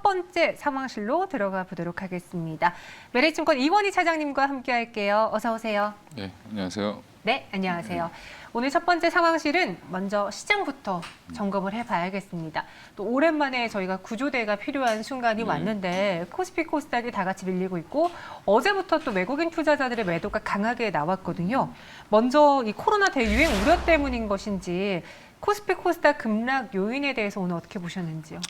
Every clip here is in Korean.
번째 상황실로 들어가 보도록 하겠습니다. 메리증권 이원희 차장님과 함께할게요. 어서 오세요. 네, 안녕하세요. 네, 안녕하세요. 오늘 첫 번째 상황실은 먼저 시장부터 점검을 해봐야겠습니다. 또 오랜만에 저희가 구조대가 필요한 순간이 왔는데 코스피, 코스닥이 다 같이 밀리고 있고 어제부터 또 외국인 투자자들의 매도가 강하게 나왔거든요. 먼저 이 코로나 대유행 우려 때문인 것인지 코스피, 코스닥 급락 요인에 대해서 오늘 어떻게 보셨는지요?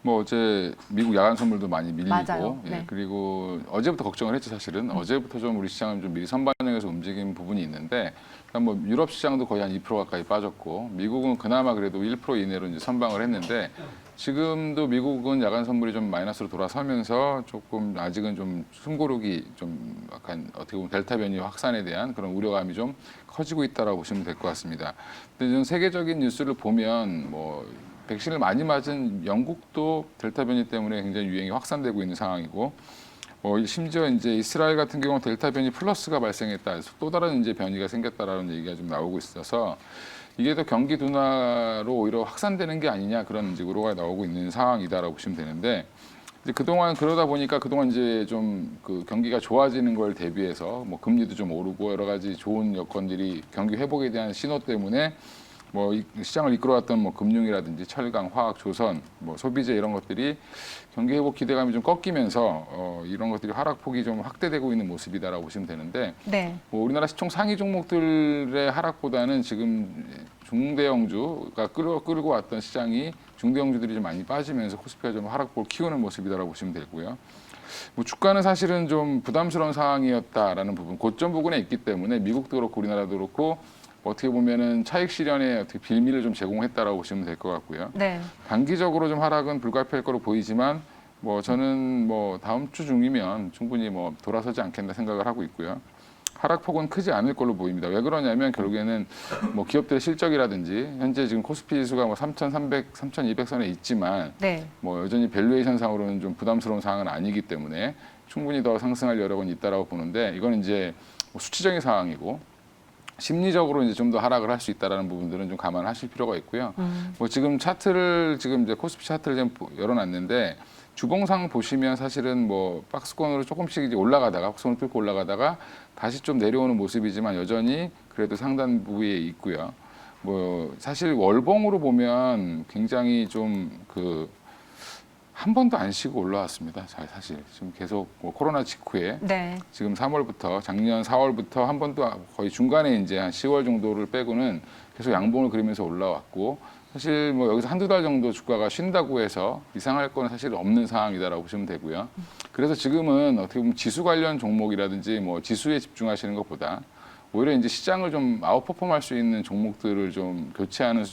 뭐 어제 미국 야간 선물도 많이 밀리고, 맞아요. 예, 네. 그리고 어제부터 걱정을 했죠 사실은. 어제부터 좀 우리 시장은 좀 미리 선반영해서 움직인 부분이 있는데, 그러니까 뭐 유럽 시장도 거의 한 2% 가까이 빠졌고, 미국은 그나마 그래도 1% 이내로 이제 선방을 했는데, 지금도 미국은 야간 선물이 좀 마이너스로 돌아서면서 조금 아직은 좀 숨고르기 좀 약간 어떻게 보면 델타 변이 확산에 대한 그런 우려감이 좀 커지고 있다라고 보시면 될 것 같습니다. 근데 좀 세계적인 뉴스를 보면 뭐 백신을 많이 맞은 영국도 델타 변이 때문에 굉장히 유행이 확산되고 있는 상황이고, 심지어 이제 이스라엘 같은 경우는 델타 변이 플러스가 발생했다, 또 다른 이제 변이가 생겼다라는 얘기가 좀 나오고 있어서 이게 더 경기 둔화로 오히려 확산되는 게 아니냐 그런 이제 우려가 나오고 있는 상황이다라고 보시면 되는데, 이제 그동안 그러다 보니까 그동안 이제 좀 그 경기가 좋아지는 걸 대비해서 뭐 금리도 좀 오르고 여러 가지 좋은 여건들이 경기 회복에 대한 신호 때문에 뭐 시장을 이끌어왔던 뭐 금융이라든지 철강, 화학, 조선, 뭐 소비재 이런 것들이 경기 회복 기대감이 좀 꺾이면서 이런 것들이 하락폭이 좀 확대되고 있는 모습이다라고 보시면 되는데, 네. 뭐 우리나라 시총 상위 종목들의 하락보다는 지금 중대형주가 끌고 왔던 시장이 중대형주들이 좀 많이 빠지면서 코스피가 좀 하락폭을 키우는 모습이다라고 보시면 되고요. 뭐 주가는 사실은 좀 부담스러운 상황이었다라는 부분, 고점 부근에 있기 때문에 미국도 그렇고 우리나라도 그렇고 어떻게 보면은 차익 실현에 어떻게 빌미를 좀 제공했다라고 보시면 될 것 같고요. 네. 단기적으로 좀 하락은 불가피할 거로 보이지만 뭐 저는 뭐 다음 주 중이면 충분히 뭐 돌아서지 않겠나 생각을 하고 있고요. 하락폭은 크지 않을 걸로 보입니다. 왜 그러냐면 결국에는 뭐 기업들의 실적이라든지 현재 지금 코스피 지수가 뭐 3,300, 3,200 선에 있지만 네. 뭐 여전히 밸류에이션 상으로는 좀 부담스러운 상황은 아니기 때문에 충분히 더 상승할 여력은 있다라고 보는데, 이건 이제 뭐 수치적인 상황이고 심리적으로 이제 좀 더 하락을 할 수 있다라는 부분들은 좀 감안하실 필요가 있고요. 뭐 지금 차트를 지금 이제 코스피 차트를 좀 열어놨는데 주봉상 보시면 사실은 뭐 박스권으로 조금씩 이제 올라가다가 박스권을 뚫고 올라가다가 다시 좀 내려오는 모습이지만 여전히 그래도 상단 부위에 있고요. 뭐 사실 월봉으로 보면 굉장히 좀 한 번도 안 쉬고 올라왔습니다. 사실 지금 계속 뭐 코로나 직후에 네. 지금 3월부터 작년 4월부터 한 번도 거의 중간에 이제 한 10월 정도를 빼고는 계속 양봉을 그리면서 올라왔고, 사실 뭐 여기서 한두 달 정도 주가가 쉰다고 해서 이상할 건 사실 없는 상황이다라고 보시면 되고요. 그래서 지금은 어떻게 보면 지수 관련 종목이라든지 뭐 지수에 집중하시는 것보다 오히려 이제 시장을 좀 아웃퍼폼할 수 있는 종목들을 좀 교체하는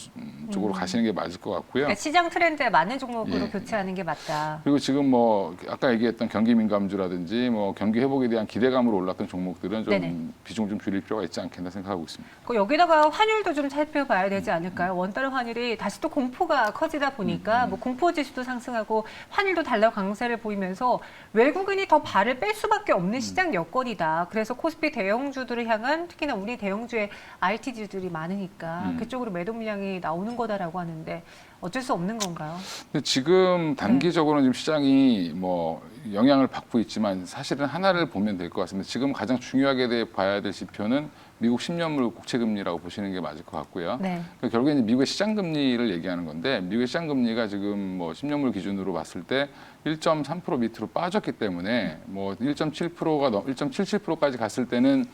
쪽으로 가시는 게 맞을 것 같고요. 그러니까 시장 트렌드에 맞는 종목으로 예. 교체하는 게 맞다. 그리고 지금 뭐 아까 얘기했던 경기 민감주라든지 뭐 경기 회복에 대한 기대감으로 올랐던 종목들은 좀 네네. 비중 좀 줄일 필요가 있지 않겠나 생각하고 있습니다. 여기다가 환율도 좀 살펴봐야 되지 않을까요? 원달러 환율이 다시 또 공포가 커지다 보니까 뭐 공포 지수도 상승하고 환율도 달러 강세를 보이면서 외국인이 더 발을 뺄 수밖에 없는 시장 여건이다. 그래서 코스피 대형주들을 향한, 특히나 우리 대형주의 IT주들이 많으니까 그쪽으로 매도 물량이 나오는 거다라고 하는데 어쩔 수 없는 건가요? 근데 지금 단기적으로는 지금 시장이 뭐 영향을 받고 있지만 사실은 하나를 보면 될 것 같습니다. 지금 가장 중요하게 봐야 될 지표는 미국 10년물 국채금리라고 보시는 게 맞을 것 같고요. 네. 그러니까 결국에 이제 미국의 시장금리를 얘기하는 건데, 미국의 시장금리가 지금 뭐 10년물 기준으로 봤을 때 1.3% 밑으로 빠졌기 때문에 뭐 1.7%가 1.77%까지 갔을 때는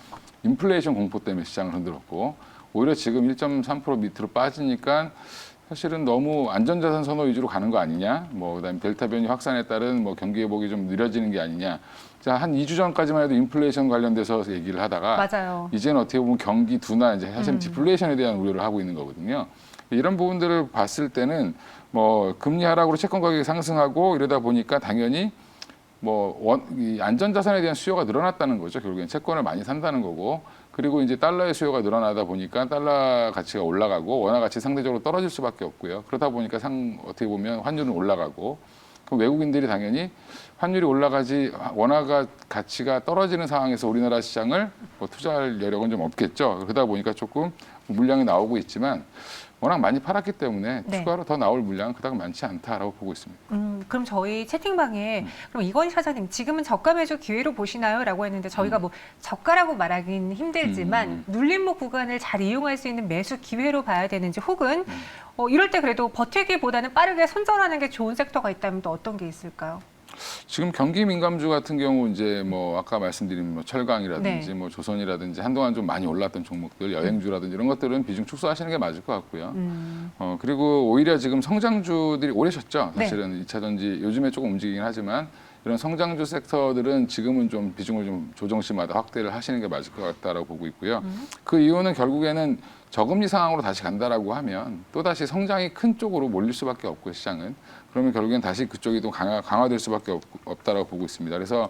인플레이션 공포 때문에 시장을 흔들었고, 오히려 지금 1.3% 밑으로 빠지니까 사실은 너무 안전자산 선호 위주로 가는 거 아니냐, 뭐 그다음에 델타 변이 확산에 따른 뭐 경기 회복이 좀 느려지는 게 아니냐. 자, 한 2주 전까지만 해도 인플레이션 관련돼서 얘기를 하다가 맞아요. 이제는 어떻게 보면 경기 둔화, 이제 사실 디플레이션에 대한 우려를 하고 있는 거거든요. 이런 부분들을 봤을 때는 뭐 금리 하락으로 채권 가격이 상승하고 이러다 보니까 당연히 이 안전자산에 대한 수요가 늘어났다는 거죠. 결국엔 채권을 많이 산다는 거고, 그리고 이제 달러의 수요가 늘어나다 보니까 달러 가치가 올라가고 원화 가치 상대적으로 떨어질 수밖에 없고요. 그러다 보니까 어떻게 보면 환율은 올라가고, 그럼 외국인들이 당연히 환율이 올라가지 원화가 가치가 떨어지는 상황에서 우리나라 시장을 뭐 투자할 여력은 좀 없겠죠. 그러다 보니까 조금 물량이 나오고 있지만 워낙 많이 팔았기 때문에 네. 추가로 더 나올 물량은 그닥 많지 않다라고 보고 있습니다. 그럼 저희 채팅방에 그럼 이건희 사장님 지금은 저가 매수 기회로 보시나요? 라고 했는데 저희가 뭐 저가라고 말하기는 힘들지만 눌림목 구간을 잘 이용할 수 있는 매수 기회로 봐야 되는지 혹은 이럴 때 그래도 버티기보다는 빠르게 손절하는 게 좋은 섹터가 있다면 또 어떤 게 있을까요? 지금 경기 민감주 같은 경우 이제 뭐 아까 말씀드린 뭐 철강이라든지 네. 뭐 조선이라든지 한동안 좀 많이 올랐던 종목들, 여행주라든지 이런 것들은 비중 축소하시는 게 맞을 것 같고요. 그리고 오히려 지금 성장주들이 오래셨죠. 사실은 2차 전지 요즘에 조금 움직이긴 하지만 이런 성장주 섹터들은 지금은 좀 비중을 좀 조정시마다 확대를 하시는 게 맞을 것 같다라고 보고 있고요. 그 이유는 결국에는 저금리 상황으로 다시 간다라고 하면 또다시 성장이 큰 쪽으로 몰릴 수밖에 없고요, 시장은. 그러면 결국엔 다시 그쪽이 또 강화될 수밖에 없다라고 보고 있습니다. 그래서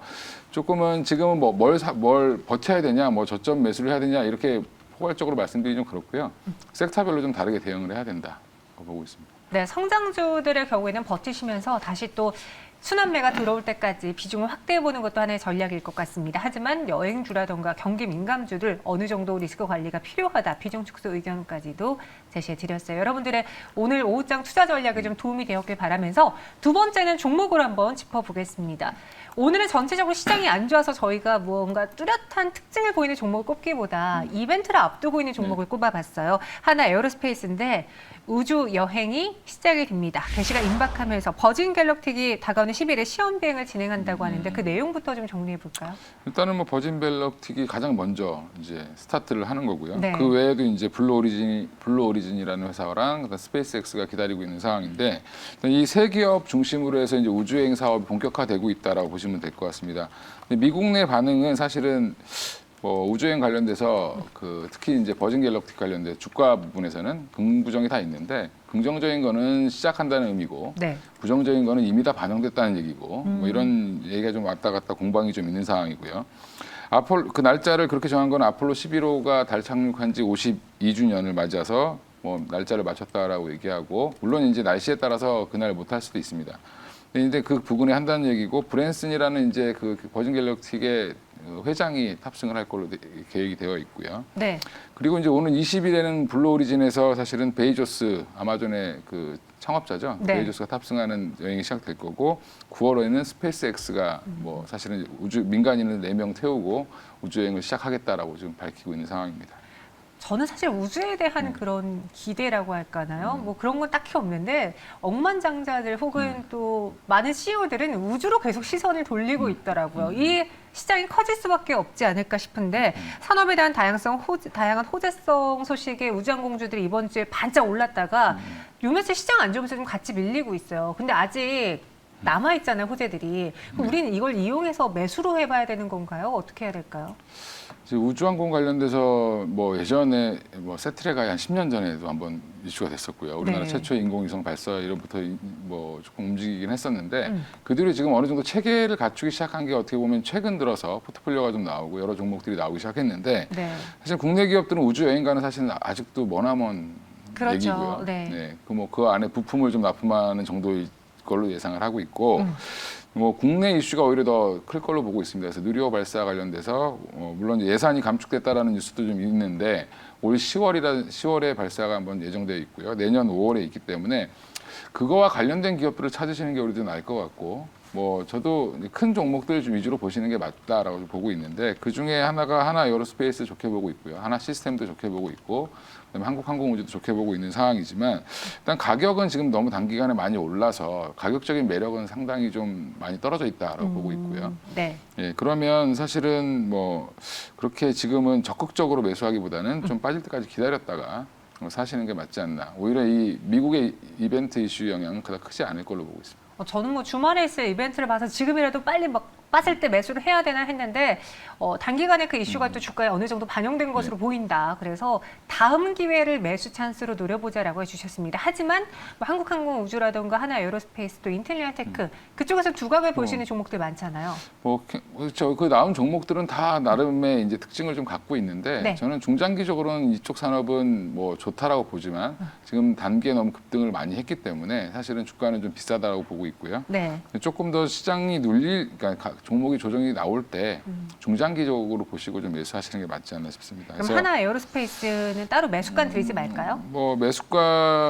조금은 지금은 뭐 뭘 버텨야 되냐, 뭐 저점 매수를 해야 되냐 이렇게 포괄적으로 말씀드리기 좀 그렇고요. 섹터별로 좀 다르게 대응을 해야 된다고 보고 있습니다. 네, 성장주들의 경우에는 버티시면서 다시 또 순환매가 들어올 때까지 비중을 확대해보는 것도 하나의 전략일 것 같습니다. 하지만 여행주라던가 경기 민감주들 어느 정도 리스크 관리가 필요하다. 비중 축소 의견까지도 제시해드렸어요. 여러분들의 오늘 오후장 투자 전략에 좀 도움이 되었길 바라면서 두 번째는 종목을 한번 짚어보겠습니다. 오늘은 전체적으로 시장이 안 좋아서 저희가 무언가 뚜렷한 특징을 보이는 종목을 꼽기보다 이벤트를 앞두고 있는 종목을 꼽아봤어요. 하나 에어로스페이스인데 우주 여행이 시작이 됩니다. 개시가 임박하면서 버진 갤럭틱이 다가오는 10일에 시험 비행을 진행한다고 하는데 그 내용부터 좀 정리해 볼까요? 일단은 뭐 버진 갤럭틱이 가장 먼저 이제 스타트를 하는 거고요. 네. 그 외에도 이제 블루 오리진이라는 회사랑 그다음 스페이스X가 기다리고 있는 상황인데 이 세 기업 중심으로 해서 이제 우주여행 사업이 본격화되고 있다라고 보시면 될 것 같습니다. 근데 미국 내 반응은 사실은 뭐 우주여행 관련돼서 특히 이제 버진 갤럭틱 관련돼 주가 부분에서는 긍부정이 다 있는데 긍정적인 거는 시작한다는 의미고 네. 부정적인 거는 이미 다 반영됐다는 얘기고 뭐 이런 얘기가 좀 왔다 갔다 공방이 좀 있는 상황이고요. 그 날짜를 그렇게 정한 건 아폴로 11호가 달 착륙한 지 52주년을 맞아서 뭐 날짜를 맞췄다라고 얘기하고 물론 이제 날씨에 따라서 그날 못할 수도 있습니다. 근데 그 부분에 한다는 얘기고 브랜슨이라는 이제 그 버진 갤럭틱의 회장이 탑승을 할 걸로 계획이 되어 있고요. 네. 그리고 이제 오는 20일에는 블루 오리진에서 사실은 베이조스 아마존의 그 창업자죠. 네. 베이조스가 탑승하는 여행이 시작될 거고 9월에는 스페이스X가 뭐 사실은 민간인을 4명 태우고 우주 여행을 시작하겠다라고 지금 밝히고 있는 상황입니다. 저는 사실 우주에 대한 그런 기대라고 할까나요? 뭐 그런 건 딱히 없는데 억만장자들 혹은 또 많은 CEO들은 우주로 계속 시선을 돌리고 있더라고요. 이 시장이 커질 수밖에 없지 않을까 싶은데 산업에 대한 다양한 호재성 소식에 우주항공주들이 이번 주에 반짝 올랐다가 요 며칠 시장 안 좋으면서 좀 같이 밀리고 있어요. 근데 아직 남아있잖아요, 호재들이. 그럼 우리는 이걸 이용해서 매수로 해봐야 되는 건가요? 어떻게 해야 될까요? 우주항공 관련돼서 뭐 예전에 뭐 세트레가 한 10년 전에도 한번 이슈가 됐었고요. 우리나라 네. 최초의 인공위성 발사 이로부터 뭐 조금 움직이긴 했었는데 그 뒤로 지금 어느 정도 체계를 갖추기 시작한 게 어떻게 보면 최근 들어서 포트폴리오가 좀 나오고 여러 종목들이 나오기 시작했는데 네. 사실 국내 기업들은 우주 여행가는 사실 아직도 머나먼 그렇죠. 얘기고요. 네. 그 안에 부품을 좀 납품하는 정도의 걸로 예상을 하고 있고 뭐 국내 이슈가 오히려 더 클 걸로 보고 있습니다. 그래서 누리호 발사 관련돼서 물론 예산이 감축됐다라는 뉴스도 좀 있는데 올 10월에 발사가 한번 예정되어 있고요. 내년 5월에 있기 때문에 그거와 관련된 기업들을 찾으시는 게 우리도 나을 것 같고 뭐 저도 큰 종목들 좀 위주로 보시는 게 맞다라고 보고 있는데 그 중에 하나 에어로스페이스 좋게 보고 있고요. 하나 시스템도 좋게 보고 있고 그다음에 한국항공우주도 좋게 보고 있는 상황이지만 일단 가격은 지금 너무 단기간에 많이 올라서 가격적인 매력은 상당히 좀 많이 떨어져 있다라고 보고 있고요. 네. 예, 그러면 사실은 뭐 그렇게 지금은 적극적으로 매수하기보다는 좀 빠질 때까지 기다렸다가 사시는 게 맞지 않나. 오히려 이 미국의 이벤트 이슈 영향은 그다지 크지 않을 걸로 보고 있습니다. 저는 뭐 주말에 있을 이벤트를 봐서 지금이라도 빨리 막 빠질 때 매수를 해야 되나 했는데 단기간에 그 이슈가 또 주가에 어느 정도 반영된 것으로 보인다. 그래서 다음 기회를 매수 찬스로 노려보자라고 해주셨습니다. 하지만 뭐 한국항공우주라든가 하나에어로스페이스 또 인텔리아테크 그쪽에서 두각을 보시는 종목들 많잖아요. 그렇죠. 그 나온 종목들은 다 나름의 이제 특징을 좀 갖고 있는데 네. 저는 중장기적으로는 이쪽 산업은 뭐 좋다라고 보지만 지금 단기에 너무 급등을 많이 했기 때문에 사실은 주가는 좀 비싸다라고 보고 있고요. 네. 조금 더 시장이 그러니까 종목이 조정이 나올 때 중장기적으로 보시고 좀 매수하시는 게 맞지 않나 싶습니다. 그럼 하나에어로스페이스는 따로 매수가 드리지 말까요? 뭐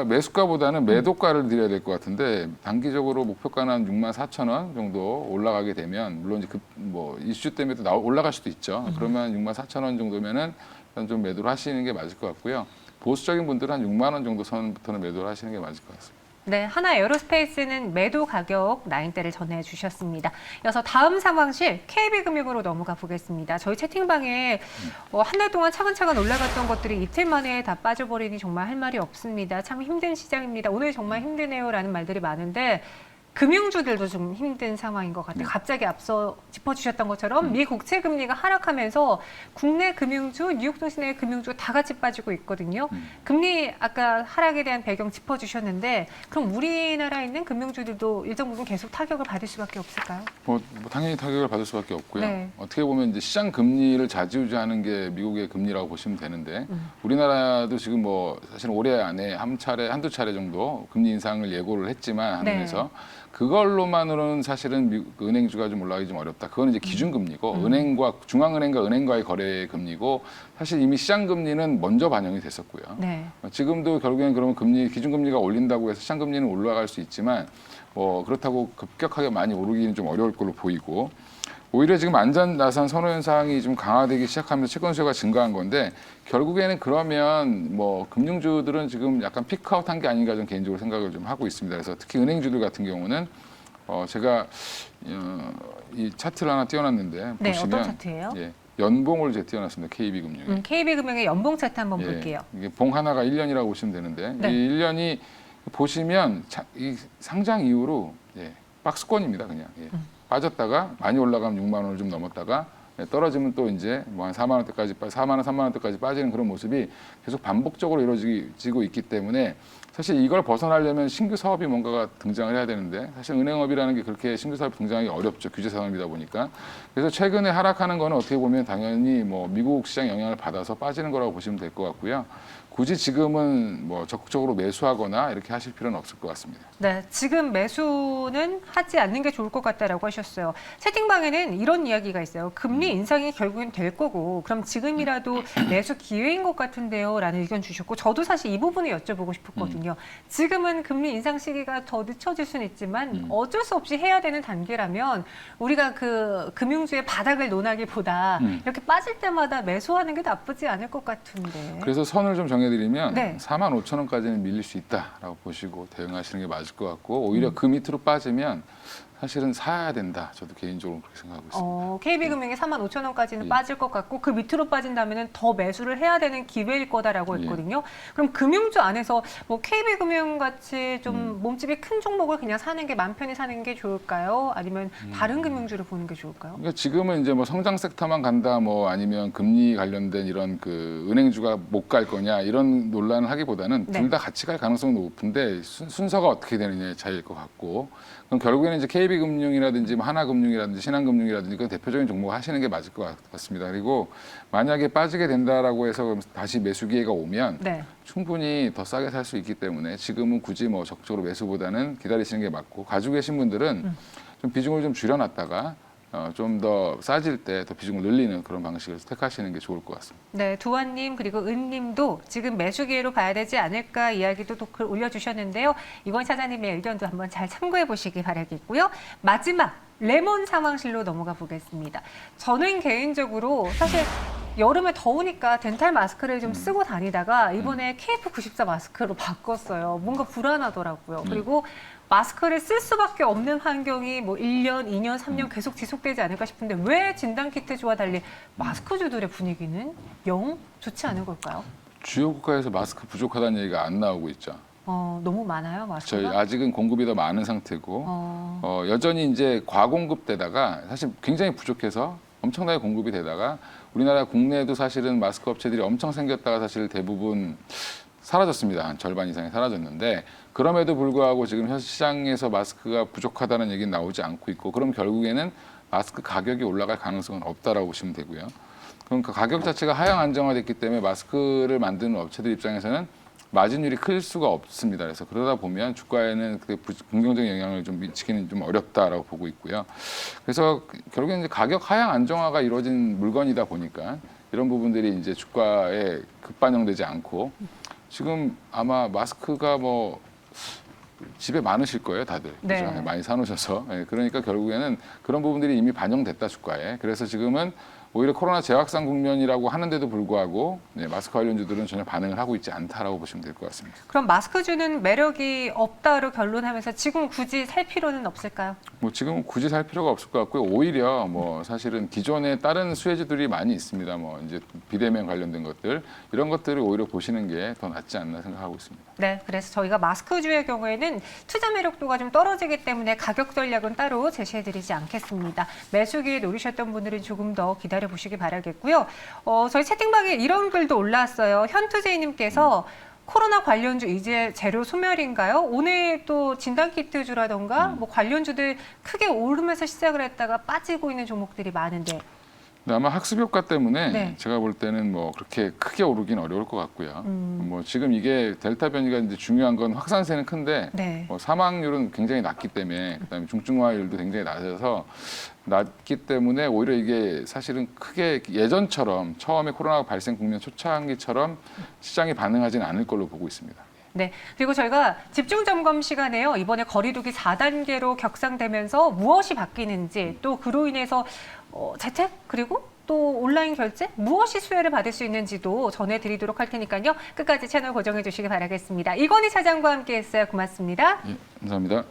매수가보다는 매도가를 드려야 될 것 같은데 단기적으로 목표가는 한 64,000원 정도 올라가게 되면 물론 이제 뭐 이슈 때문에 또 올라갈 수도 있죠. 그러면 64,000원 정도면은 일단 좀 매도를 하시는 게 맞을 것 같고요. 보수적인 분들은 한 6만 원 정도 선부터는 매도를 하시는 게 맞을 것 같습니다. 네, 하나에어로스페이스는 매도 가격 라인대를 전해주셨습니다. 이어서 다음 상황실 KB금융으로 넘어가 보겠습니다. 저희 채팅방에 한 달 동안 차근차근 올라갔던 것들이 이틀 만에 다 빠져버리니 정말 할 말이 없습니다. 참 힘든 시장입니다. 오늘 정말 힘드네요라는 말들이 많은데 금융주들도 좀 힘든 상황인 것 같아요. 갑자기 앞서 짚어주셨던 것처럼 미 국채 금리가 하락하면서 국내 금융주, 뉴욕 도시내 금융주 다 같이 빠지고 있거든요. 금리 아까 하락에 대한 배경 짚어주셨는데 그럼 우리나라에 있는 금융주들도 일정 부분 계속 타격을 받을 수밖에 없을까요? 뭐 당연히 타격을 받을 수밖에 없고요. 네. 어떻게 보면 이제 시장 금리를 좌지우지하는 게 미국의 금리라고 보시면 되는데 우리나라도 지금 뭐 사실 올해 안에 한두 차례 정도 금리 인상을 예고를 했지만 한은에서 그걸로만으로는 사실은 미국 은행주가 좀 올라가기 좀 어렵다. 그건 이제 기준금리고 은행과 중앙은행과 은행과의 거래 금리고 사실 이미 시장 금리는 먼저 반영이 됐었고요. 네. 지금도 결국엔 그러면 기준금리가 올린다고 해서 시장 금리는 올라갈 수 있지만 그렇다고 급격하게 많이 오르기는 좀 어려울 걸로 보이고 오히려 지금 안전자산 선호 현상이 좀 강화되기 시작하면서 채권 수요가 증가한 건데 결국에는 그러면 뭐 금융주들은 지금 약간 피크아웃한 게 아닌가 좀 개인적으로 생각을 좀 하고 있습니다. 그래서 특히 은행주들 같은 경우는 제가 이 차트를 하나 띄워놨는데 네, 보시면 어떤 차트예요? 예, 연봉을 제가 띄워놨습니다. KB금융에. KB금융의 연봉 차트 한번 볼게요. 이게 봉 하나가 1년이라고 보시면 되는데 네. 이 1년이 보시면 이 상장 이후로 박스권입니다. 그냥. 빠졌다가 많이 올라가면 6만 원을 좀 넘었다가 떨어지면 또 이제 뭐 한 4만 원대까지 4만 원, 3만 원대까지 빠지는 그런 모습이 계속 반복적으로 이루어지고 있기 때문에 사실 이걸 벗어나려면 신규 사업이 뭔가가 등장을 해야 되는데 사실 은행업이라는 게 그렇게 신규 사업이 등장하기 어렵죠. 규제 산업이다 보니까. 그래서 최근에 하락하는 거는 어떻게 보면 당연히 뭐 미국 시장 영향을 받아서 빠지는 거라고 보시면 될 것 같고요. 굳이 지금은 뭐 적극적으로 매수하거나 이렇게 하실 필요는 없을 것 같습니다. 네, 지금 매수는 하지 않는 게 좋을 것 같다라고 하셨어요. 채팅방에는 이런 이야기가 있어요. 금리 인상이 결국엔 될 거고 그럼 지금이라도 매수 기회인 것 같은데요 라는 의견 주셨고 저도 사실 이 부분을 여쭤보고 싶었거든요. 지금은 금리 인상 시기가 더 늦춰질 수는 있지만 어쩔 수 없이 해야 되는 단계라면 우리가 그 금융주의 바닥을 논하기보다 이렇게 빠질 때마다 매수하는 게 나쁘지 않을 것 같은데. 그래서 선을 좀 정해드리면 네. 45,000원까지는 밀릴 수 있다라고 보시고 대응하시는 게 맞을 것 같고 오히려 그 밑으로 빠지면 사실은 사야 된다. 저도 개인적으로 그렇게 생각하고 있습니다. KB금융이 45,000원까지는 빠질 것 같고 그 밑으로 빠진다면 더 매수를 해야 되는 기회일 거다라고 했거든요. 그럼 금융주 안에서 뭐 KB금융 같이 좀 몸집이 큰 종목을 그냥 사는 게 맘 편히 사는 게 좋을까요? 아니면 다른 금융주를 보는 게 좋을까요? 그러니까 지금은 이제 뭐 성장 섹터만 간다, 뭐 아니면 금리 관련된 이런 그 은행주가 못 갈 거냐 이런 논란을 하기보다는 네. 둘 다 같이 갈 가능성이 높은데 순서가 어떻게 되느냐의 차이일 것 같고 그럼 결국에는 이제 KB금융이라든지 뭐 하나금융이라든지 신한금융이라든지 그 대표적인 종목 하시는 게 맞을 것 같습니다. 그리고 만약에 빠지게 된다라고 해서 다시 매수 기회가 오면 네. 충분히 더 싸게 살 수 있기 때문에 지금은 굳이 뭐 적극적으로 매수보다는 기다리시는 게 맞고 가지고 계신 분들은 좀 비중을 좀 줄여놨다가 좀 더 싸질 때 더 비중을 늘리는 그런 방식을 택하시는 게 좋을 것 같습니다. 네, 두환님 그리고 은님도 지금 매수 기회로 봐야 되지 않을까 이야기도 또 글 올려주셨는데요. 이건 차장님의 의견도 한번 잘 참고해 보시기 바라겠고요. 마지막 레몬 상황실로 넘어가 보겠습니다. 저는 개인적으로 사실 여름에 더우니까 덴탈 마스크를 좀 쓰고 다니다가 이번에 KF94 마스크로 바꿨어요. 뭔가 불안하더라고요. 그리고 마스크를 쓸 수밖에 없는 환경이 뭐 1년, 2년, 3년 계속 지속되지 않을까 싶은데 왜 진단키트주와 달리 마스크주들의 분위기는 영 좋지 않은 걸까요? 주요 국가에서 마스크 부족하다는 얘기가 안 나오고 있죠. 너무 많아요, 저희 마스크가? 아직은 공급이 더 많은 상태고 여전히 이제 과공급되다가 사실 굉장히 부족해서 엄청나게 공급이 되다가 우리나라 국내에도 사실은 마스크 업체들이 엄청 생겼다가 사실 대부분 사라졌습니다. 한 절반 이상이 사라졌는데 그럼에도 불구하고 지금 현 시장에서 마스크가 부족하다는 얘기는 나오지 않고 있고 그럼 결국에는 마스크 가격이 올라갈 가능성은 없다라고 보시면 되고요. 그러니까 가격 자체가 하향 안정화됐기 때문에 마스크를 만드는 업체들 입장에서는 마진율이 클 수가 없습니다. 그래서 그러다 보면 주가에는 그 긍정적인 영향을 좀 미치기는 좀 어렵다라고 보고 있고요. 그래서 결국엔 이제 가격 하향 안정화가 이루어진 물건이다 보니까 이런 부분들이 이제 주가에 급반영되지 않고 지금 아마 마스크가 뭐 집에 많으실 거예요, 다들. 네. 그죠? 많이 사놓으셔서. 그러니까 결국에는 그런 부분들이 이미 반영됐다, 주가에. 그래서 지금은 오히려 코로나 재확산 국면이라고 하는데도 불구하고 마스크 관련주들은 전혀 반응을 하고 있지 않다라고 보시면 될 것 같습니다. 그럼 마스크주는 매력이 없다로 결론하면서 지금 굳이 살 필요는 없을까요? 뭐 지금 굳이 살 필요가 없을 것 같고요. 오히려 뭐 사실은 기존에 다른 수혜주들이 많이 있습니다. 뭐 이제 비대면 관련된 것들 이런 것들을 오히려 보시는 게 더 낫지 않나 생각하고 있습니다. 네, 그래서 저희가 마스크주의 경우에는 투자 매력도가 좀 떨어지기 때문에 가격 전략은 따로 제시해드리지 않겠습니다. 매수기에 노리셨던 분들은 조금 더 기다려보시기 바라겠고요. 저희 채팅방에 이런 글도 올라왔어요. 현투제이님께서 코로나 관련주 이제 재료 소멸인가요? 오늘 또 진단키트주라던가 뭐 관련주들 크게 오르면서 시작을 했다가 빠지고 있는 종목들이 많은데 근데 아마 학습 효과 때문에 네. 제가 볼 때는 뭐 그렇게 크게 오르긴 어려울 것 같고요. 뭐 지금 이게 델타 변이가 이제 중요한 건 확산세는 큰데 네. 뭐 사망률은 굉장히 낮기 때문에 그다음에 중증화율도 굉장히 낮기 때문에 오히려 이게 사실은 크게 예전처럼 처음에 코로나 발생 국면 초창기처럼 시장이 반응하지는 않을 걸로 보고 있습니다. 네. 그리고 저희가 집중 점검 시간에요. 이번에 거리두기 4단계로 격상되면서 무엇이 바뀌는지 또 그로 인해서 재택 그리고 또 온라인 결제 무엇이 수혜를 받을 수 있는지도 전해드리도록 할 테니까요. 끝까지 채널 고정해 주시기 바라겠습니다. 이건희 차장과 함께했어요. 고맙습니다. 예, 감사합니다.